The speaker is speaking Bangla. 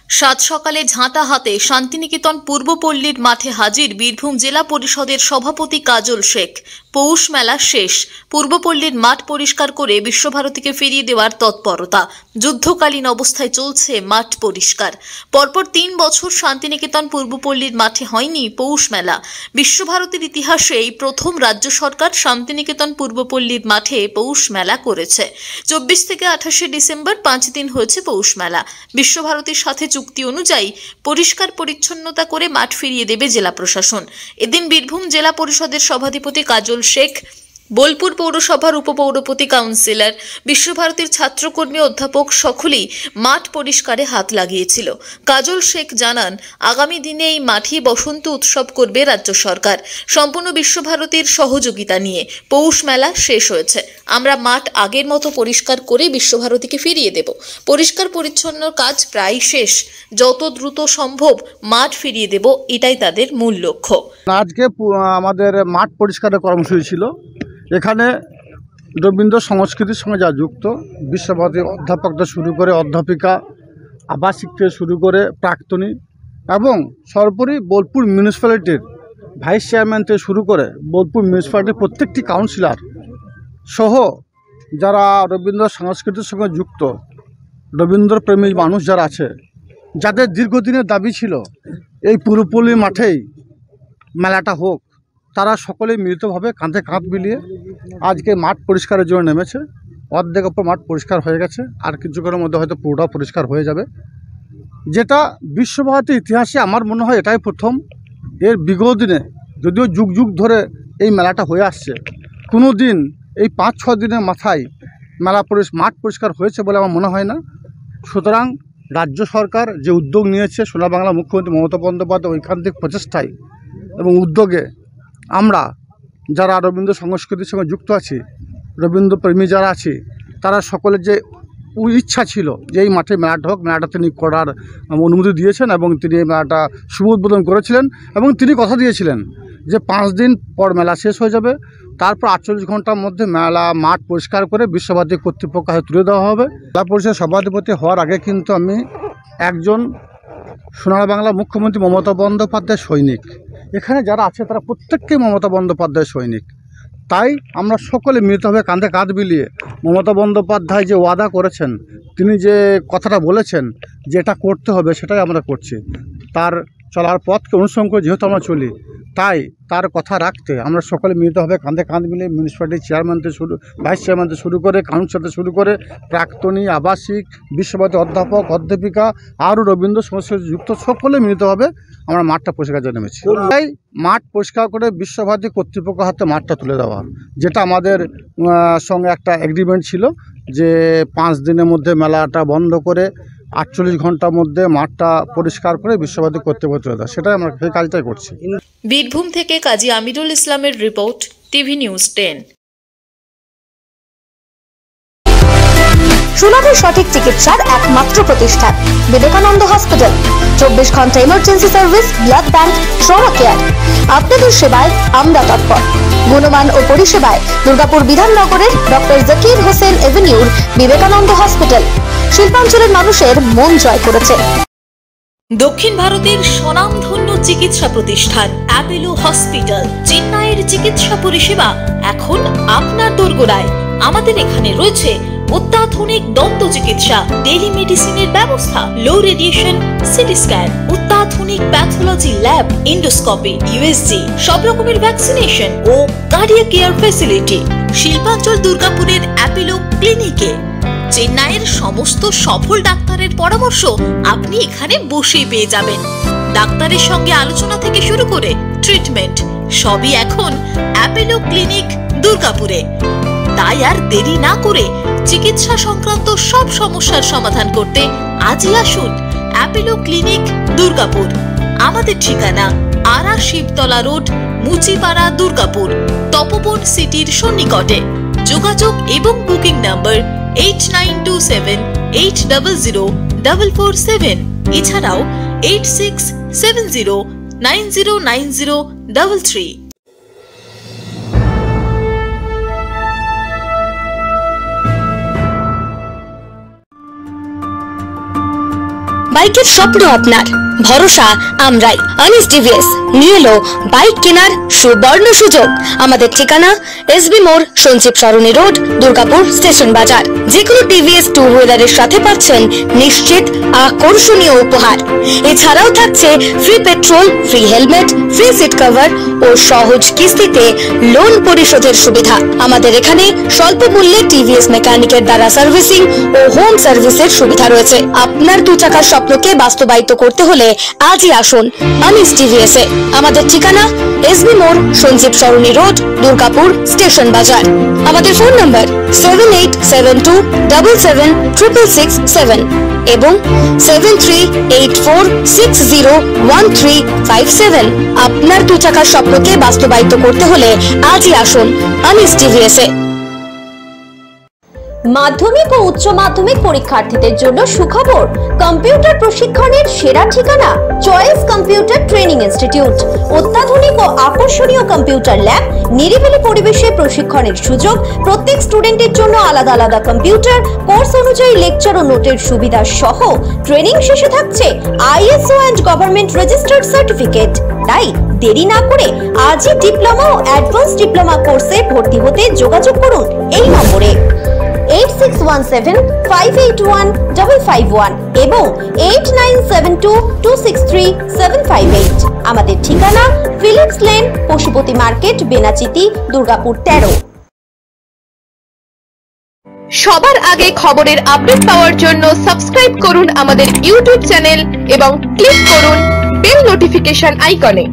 সাত সকালে ঝাঁটা হাতে শান্তিনিকেতন পূর্বপল্লীর মাঠে হাজির বীরভূম জেলা পরিষদের সভাপতি কাজল শেখ। পৌষ মেলা শেষ, পূর্বপল্লীর মাঠ পরিষ্কার করে বিশ্বভারতীকে ফিরিয়ে দেওয়ার তৎপরতা। যুদ্ধকালীন অবস্থায় চলছে মাঠ পরিষ্কার। পরপর ৩ বছর শান্তিনিকেতন পূর্বপল্লীর মাঠে হয়নি পৌষ মেলা। বিশ্বভারতীর ইতিহাসে এই প্রথম রাজ্য সরকার শান্তিনিকেতন পূর্বপল্লীর মাঠে পৌষ মেলা করেছে। 24 থেকে 28 ডিসেম্বর 5 দিন হয়েছে পৌষ মেলা। বিশ্বভারতীর সাথে চুক্তি অনুযায়ী পরিষ্কার পরিচ্ছন্নতা করে মাঠ ফিরিয়ে দেবে জেলা প্রশাসন। এদিন বীরভূম জেলা পরিষদের সভাধিপতি কাজল শেখ, বোলপুর পৌরসভার উপপৌরপতি, কাউন্সিলর, বিশ্বভারতীর ছাত্রকর্মী, অধ্যাপক সকলেই মাঠ পরিষ্কারে হাত লাগিয়েছিল। কাজল শেখ জানান, আগামী দিনে এই মাঠেই বসন্ত উৎসব করবে রাজ্য সরকার, সম্পূর্ণ বিশ্বভারতীর সহযোগিতা নিয়ে। পৌষ মেলা শেষ হয়েছে, আমরা মাঠ আগের মতো পরিষ্কার করে বিশ্বভারতীকে ফিরিয়ে দেব। পরিষ্কার পরিচ্ছন্ন কাজ প্রায় শেষ, যত দ্রুত সম্ভব মাঠ ফিরিয়ে দেব, এটাই তাদের মূল লক্ষ্য। আজকে আমাদের মাঠ পরিষ্কারের কর্মসূচি ছিল। এখানে রবীন্দ্র সংস্কৃতির সঙ্গে যা যুক্ত, বিশ্বভারতী অধ্যাপক থেকে শুরু করে অধ্যাপিকা, আবাসিক থেকে শুরু করে প্রাক্তনী এবং সর্বোপরি বোলপুর মিউনিসিপ্যালিটির ভাইস চেয়ারম্যান থেকে শুরু করে বোলপুর মিউনিসিপ্যালিটির প্রত্যেকটি কাউন্সিলর সহ যারা রবীন্দ্র সংস্কৃতির সঙ্গে যুক্ত, রবীন্দ্রপ্রেমী মানুষ যারা আছে, যাদের দীর্ঘদিনের দাবি ছিল এই পূর্বপল্লী মাঠেই মেলাটা হোক, তারা সকলেই মিলিতভাবে কাঁধে কাঁধ মিলিয়ে আজকে মাঠ পরিষ্কারের জন্য নেমেছে। অর্ধেক ওপর মাঠ পরিষ্কার হয়ে গেছে, আর কিছুক্ষণের মধ্যে হয়তো পুরোটা পরিষ্কার হয়ে যাবে। যেটা বিশ্বভারতীর ইতিহাসে আমার মনে হয় এটাই প্রথম। এর বিগত দিনে যদিও যুগ যুগ ধরে এই মেলাটা হয়ে আসছে, কোনো দিন এই 5-6 দিনের মাথায় মাঠ পরিষ্কার হয়েছে বলে আমার মনে হয় না। সুতরাং রাজ্য সরকার যে উদ্যোগ নিয়েছে, সোনার বাংলা মুখ্যমন্ত্রী মমতা বন্দ্যোপাধ্যায় ওইখান্তিক প্রচেষ্টায় এবং উদ্যোগে আমরা যারা রবীন্দ্র সংস্কৃতির সঙ্গে যুক্ত আছি, রবীন্দ্রপ্রেমী যারা আছি, তারা সকলের যে ইচ্ছা ছিল যে এই মাঠে মেলাটা হোক, মেলাটা তিনি করার অনুমতি দিয়েছেন এবং তিনি এই মেলাটা শুভ উদ্বোধন করেছিলেন। এবং তিনি কথা দিয়েছিলেন যে 5 দিন পর মেলা শেষ হয়ে যাবে, তারপর 48 ঘন্টার মধ্যে মাঠ পরিষ্কার করে বিশ্বভারতী কর্তৃপক্ষ হাতে তুলে দেওয়া হবে। জেলা পরিষদ সভাধিপতি হওয়ার আগে কিন্তু আমি একজন সোনার বাংলা মুখ্যমন্ত্রী মমতা বন্দ্যোপাধ্যায়ের সৈনিক। এখানে যারা আছে তারা প্রত্যেককেই মমতা বন্দ্যোপাধ্যায়ের সৈনিক। তাই আমরা সকলে মিলিতভাবে কাঁধে কাঁধ মিলিয়ে মমতা বন্দ্যোপাধ্যায় যে ওয়াদা করেছেন, তিনি যে কথাটা বলেছেন যে এটা করতে হবে, সেটাই আমরা করছি। তার চলার পথকে অনুসরণ করে যেহেতু আমরা চলি, তাই তার কথা রাখতে আমরা সকলে মিলিতভাবে কাঁধে কাঁধ মিলিয়ে মিউনিসিপ্যালিটির চেয়ারম্যান থেকে ভাইস চেয়ারম্যান থেকে শুরু করে কাউন্সিলর থেকে শুরু করে প্রাক্তনী, আবাসিক, বিশ্বভারতী অধ্যাপক, অধ্যাপিকা, আরও রবীন্দ্র সংস্কৃতি যুক্ত সকলে মিলিতভাবে আমরা মাঠটা পরিষ্কার করে নেমেছি। তাই মাঠ পরিষ্কার করে বিশ্বভারতী কর্তৃপক্ষ হাতে মাঠটা তুলে দেওয়া, যেটা আমাদের সঙ্গে একটা এগ্রিমেন্ট ছিল যে 5 দিনের মধ্যে মেলাটা বন্ধ করে 48 ঘন্টার মধ্যে মাঠটা পরিষ্কার করে বিশ্বভারতী কর্তৃপক্ষ তুলে দেওয়া, সেটাই আমরা সেই কাজটাই করছি। বীরভূম থেকে কাজী আমিরুল ইসলামের রিপোর্ট, টিভি নিউজ 10। সুলভের সঠিক চিকিৎসার একমাত্র প্রতিষ্ঠান বিবেকানন্দ হসপিটাল। 24 ঘন্টা emergency service, blood bank, trauma care. আপনাদের সেবায় আমরা তৎপর। গুণমান ও পরিষেবায় দুর্গাপুর বিধাননগরের ডক্টর জাকির হোসেন এভিনিউর বিবেকানন্দ হসপিটাল শিল্পাঞ্চলের মানুষের মন জয় করেছে। দক্ষিণ ভারতের স্বনামধন্য চিকিৎসা প্রতিষ্ঠান অ্যাপোলো হসপিটাল, চেন্নাইয়ের চিকিৎসা পরিষেবা এখন আপনার দোরগোড়ায়। আমাদের এখানে রয়েছে অত্যাধুনিক দন্ত চিকিৎসা, টেলিমেডিসিনের ব্যবস্থা, লো রেডিয়েশন সিটি স্ক্যান, অত্যাধুনিক প্যাথোলজি ল্যাব, ইন্ডোস্কোপি, ইউএসজি, সব রকমের ভ্যাকসিনেশন ও কার্ডিয়াক কেয়ার ফ্যাসিলিটি। শিল্পাঞ্চল দুর্গাপুরের অ্যাপোলো ক্লিনিকে চেন্নাইয়ের সমস্ত সফল ডাক্তারের পরামর্শ আপনি এখানে বসেই পেয়ে যাবেন। ডাক্তারের সঙ্গে আলোচনা থেকে শুরু করে ট্রিটমেন্ট সবই এখন অ্যাপোলো ক্লিনিক দুর্গাপুরে। তাই আর দেরি না করে চিকিৎসা সংক্রান্ত সব সমস্যার সমাধান করতে আজই আসুন অ্যাপোলো ক্লিনিক দুর্গাপুর। আমাদের ঠিকানা আরা শিবতলা রোড, মুচিপাড়া, দুর্গাপুর, তপবন সিটির সন্নিকটে। যোগাযোগ এবং বুকিং নাম্বার 8927800447, এছাড়াও 8670909033। বাইকের স্বপ্ন আপনার, ভরসা আমরাই। আনিস টিভিএস নিয়ে এলো বাইক কেনার সুবর্ণ সুযোগ। আমাদের ঠিকানা এসবি মোড়, সঞ্জীব সরণি রোড, দুর্গাপুর স্টেশন বাজার। যে কোনো টিভিএস টু হুইলারের সাথে পাচ্ছেন নিশ্চিত আকর্ষণীয় উপহার। এছাড়াও থাকছে free petrol, free helmet, free seat cover ও সহজ কিস্তিতে লোন পরিশোধের সুবিধা। আমাদের এখানে স্বল্প মূল্যে টিভিএস মেকানিকের দ্বারা সার্ভিসিং ও হোম সার্ভিসের সুবিধা রয়েছে। আপনার 2 চাকার স্বপ্নকে বাস্তবায়িত করতে হলে আজই আসুন আনিস টিভিএস এ। আমাদের ঠিকানা এসবি মোড়, সঞ্জীব সরণি রোড, দুর্গাপুর স্টেশন বাজার। আমাদের ফোন নাম্বার 7872776667 এবং 7384601357। আপনার 2 চাকার স্বপ্নকে বাস্তবায়িত করতে হলে আজই আসুন আনিস টিভিএস এ। মাধ্যমিক ও উচ্চ মাধ্যমিক পরীক্ষার্থীদের জন্য সুখবর, কম্পিউটার প্রশিক্ষণের সেরা ঠিকানা চয়েস কম্পিউটার ট্রেনিং ইনস্টিটিউট। অত্যাধুনিক ও আকর্ষণীয় কম্পিউটার ল্যাব, নিরিবিলি পরিবেশে প্রশিক্ষণের সুযোগ, প্রত্যেক স্টুডেন্টের জন্য আলাদা আলাদা কম্পিউটার, কোর্স অনুযায়ী লেকচার ও নোটের সুবিধা সহ ট্রেনিং শেষে থাকছে ISO and government registered certificate. তাই দেরি না করে আজই ডিপ্লোমা ও অ্যাডভান্স ডিপ্লোমা কোর্সে ভর্তি হতে যোগাযোগ করুন এই নম্বরে 8617581551 এবং 8972263758। আমাদের ঠিকানা Philips lane, Pashupati market, Benachiti, Durgapur 13। সবার আগে খবরের আপডেট পাওয়ার জন্য সাবস্ক্রাইব করুন আমাদের ইউটিউব চ্যানেল এবং ক্লিক করুন বেল নোটিফিকেশন আইকনে।